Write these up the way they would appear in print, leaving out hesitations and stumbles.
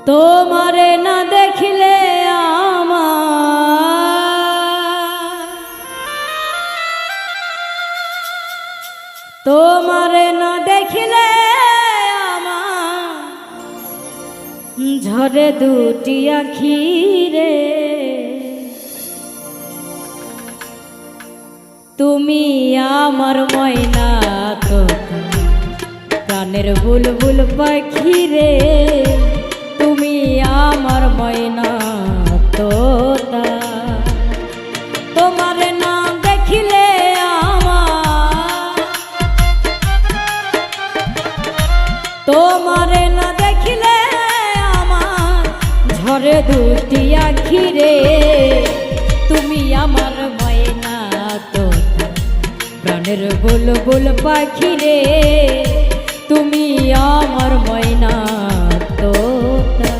তোমারে না দেখিলে তোমারে না দেখিলে ঝরে দুটি আখি রে। তুমি আমার ময়না তো প্রাণের বুলবুল পাখি রে। তুমি আমার ময়না তোতা, তোমার না দেখিলে তোমার না দেখিলে আমার ঝরে দুটি আখি রে। তুমি আমার ময়না তোতা প্রাণের বুলবুল পাখি রে। তুমি আমার ময়না তোতা।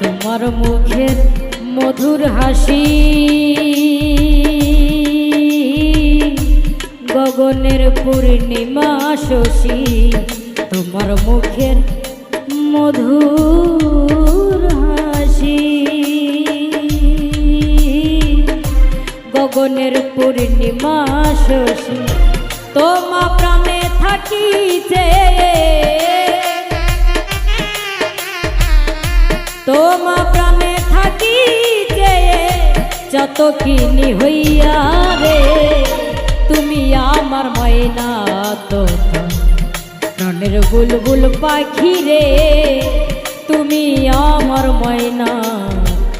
তোমার মুখের মধুর হাসি গগনের পূর্ণিমা শশী। তোমার মুখের মধুর হাসি গগনের পূর্ণিমা শশী। তোমার প্রাণে থাকিছে তোমা প্রাণে থাকিছে যত কিনি হইয়া রে। তুমি আমার ময়না তোতা প্রাণের বুলবুল পাখি রে। তুমি আমার ময়না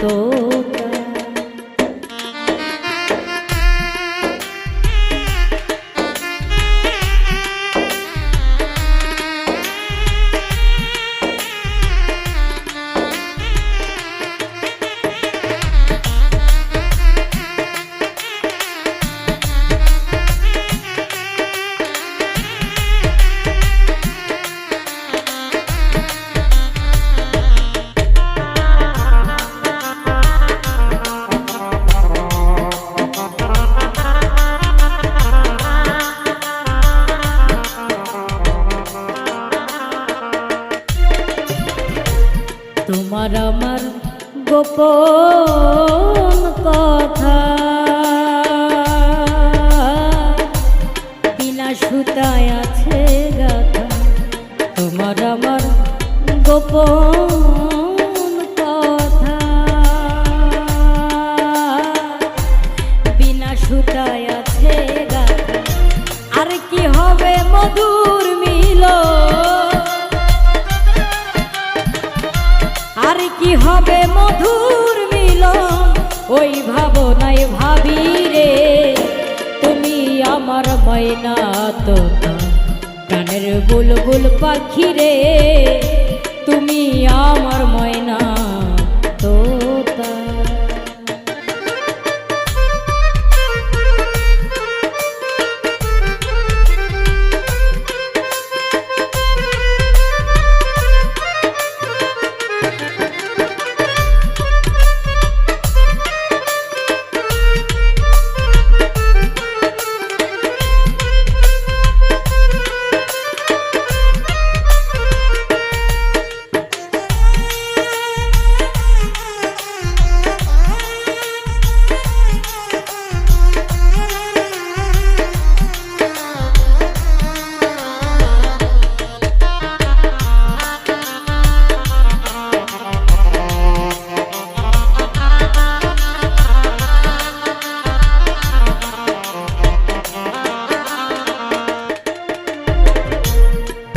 তোতা। তোমার আমার গোপন কথা বিনা সুতায় আছে গাথা। তোমার আমার গোপন কথা বিনা সুতায় আছে গাথা। আর কি হবে মধুর মিলন, আর কি হবে মধুর মিলন ওই ভাবনাই ভাবি রে। তুমি আমার ময়না তোতা প্রাণের বুলবুল পাখি রে। তুমি আমার ময়না তোতা।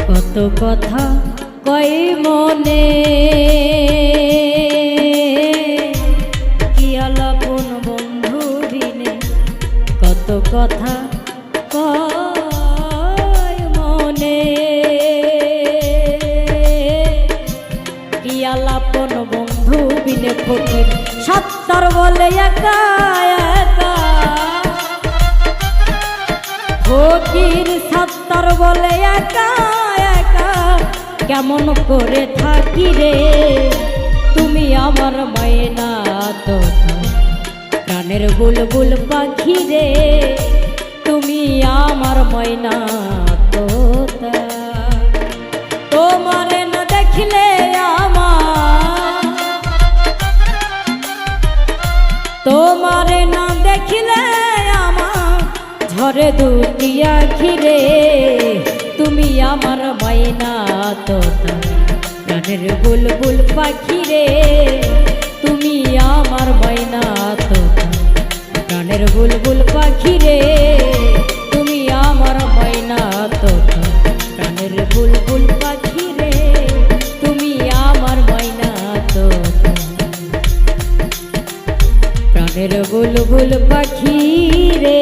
কত কথা কই মনে কি কথা কয় মনে কি আলাপন বন্ধু বিনে ফকির সত্তর বলে একা একা ফকির সত্তর বলে একা একা কেমন করে থাকি রে তুমি আমার ময়না তোতা প্রাণের বুলবুল পাখি রে তুমি আমার ময়না তোতা তোমারে না দেখলে আমার তোমারে না দেখলে আমার ঝরে দুটি আখি রে তুমি আমার ময়না তোতা প্রাণের বুলবুল পাখি রে তুমি আমার ময়না তোতা প্রাণের বুলবুল পাখি রে তুমি আমার ময়না তোতা প্রাণের বুলবুল পাখি রে তুমি আমার ময়না তোতা প্রাণের বুলবুল পাখি রে।